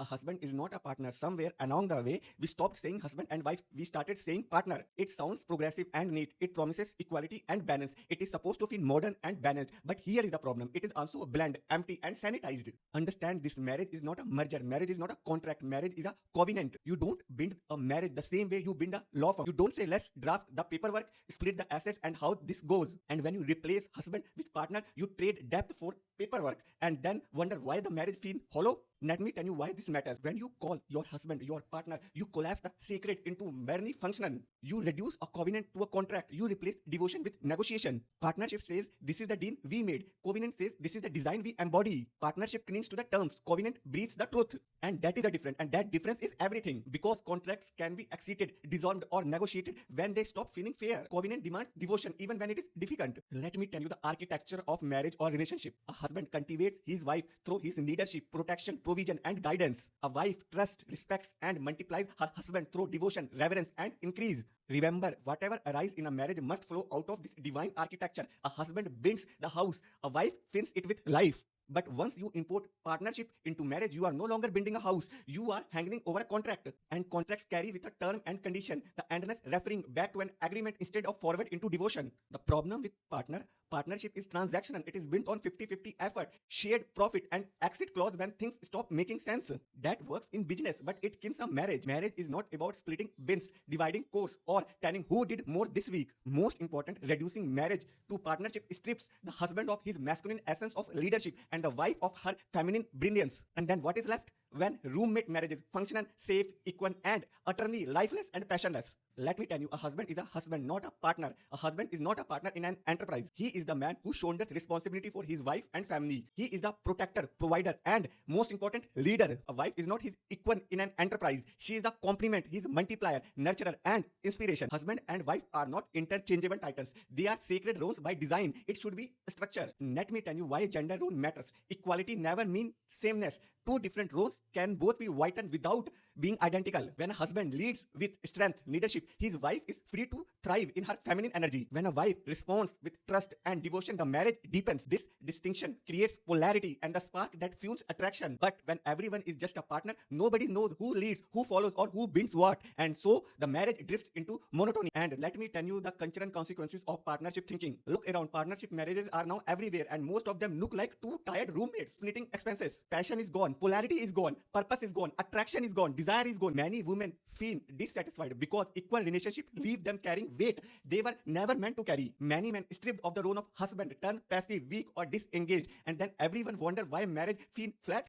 A husband is not a partner. Somewhere along the way, we stopped saying husband and wife. We started saying partner. It sounds progressive and neat. It promises equality and balance. It is supposed to feel modern and balanced. But here is the problem. It is also a bland, empty, and sanitized. Understand this: marriage is not a merger. Marriage is not a contract. Marriage is a covenant. You don't bind a marriage the same way you bind a law firm. You don't say, let's draft the paperwork, split the assets, and how this goes. And when you replace husband with partner, you trade depth for paperwork and then wonder why the marriage feels hollow. Let me tell you why this matters. When you call your husband your partner, you collapse the sacred into merely functional. You reduce a covenant to a contract. You replace devotion with negotiation. Partnership says this is the deal we made. Covenant says this is the design we embody. Partnership clings to the terms. Covenant breathes the truth. And that is the difference. And that difference is everything. Because contracts can be exceeded, dissolved, or negotiated when they stop feeling fair. Covenant demands devotion even when it is difficult. Let me tell you the architecture of marriage or relationship. A husband cultivates his wife through his leadership, protection, provision, and guidance. A wife trusts, respects, and multiplies her husband through devotion, reverence, and increase. Remember, whatever arises in a marriage must flow out of this divine architecture. A husband builds the house, a wife fills it with life. But once you import partnership into marriage, you are no longer building a house. You are hanging over a contract. And contracts carry with a term and condition. The endless referring back to an agreement instead of forward into devotion. The problem with partnership is transactional. It is built on 50-50 effort, shared profit, and exit clause when things stop making sense. That works in business, but it kills a marriage. Marriage is not about splitting bins, dividing costs, or telling who did more this week. Most important, reducing marriage to partnership strips the husband of his masculine essence of leadership and the wife of her feminine brilliance. And then what is left? When roommate marriages functional, safe, equal, and utterly lifeless and passionless. Let me tell you, a husband is a husband, not a partner. A husband is not a partner in an enterprise. He is the man who shoulders responsibility for his wife and family. He is the protector, provider, and most important, leader. A wife is not his equal in an enterprise. She is the complement, his multiplier, nurturer, and inspiration. Husband and wife are not interchangeable titles. They are sacred roles by design. It should be structure. Let me tell you why gender role matters. Equality never means sameness. Two different roles can both be whitened without being identical. When a husband leads with strength, leadership, his wife is free to thrive in her feminine energy. When a wife responds with trust and devotion, the marriage deepens. This distinction creates polarity and the spark that fuels attraction. But when everyone is just a partner, nobody knows who leads, who follows, or who binds what. And so the marriage drifts into monotony. And let me tell you the cultural consequences of partnership thinking. Look around. Partnership marriages are now everywhere, and most of them look like two tired roommates splitting expenses. Passion is gone. Polarity is gone, purpose is gone, attraction is gone, desire is gone. Many women feel dissatisfied because equal relationship leave them carrying weight they were never meant to carry. Many men stripped of the role of husband turn passive, weak, or disengaged, and then everyone wonder why marriage feel flat.